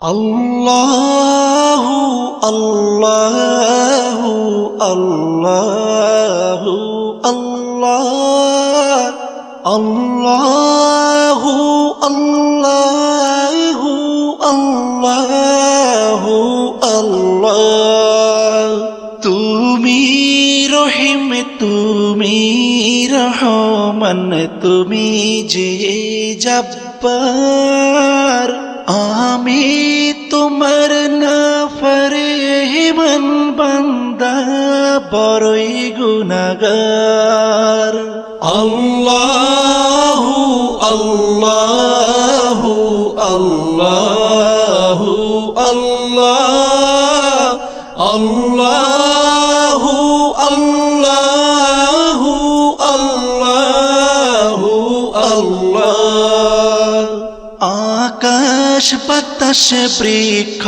আল্লাহু আল্লাহু আল্লাহু আল্লাহ আল্লাহু আল্লাহু আল্লাহু আল্লাহ। তুমি রহিম, তুমি রহমান, তুমি যে জব্বার, আমি তোমার নাফরমান বান্দা, বড়ই গুনাহগার। আল্লাহু আল্লাহু আল্লাহু আল্লাহ আল্লাহু আল্লাহু আল্লাহু আল্লাহ। আকাশ বাতাস বৃক্ষ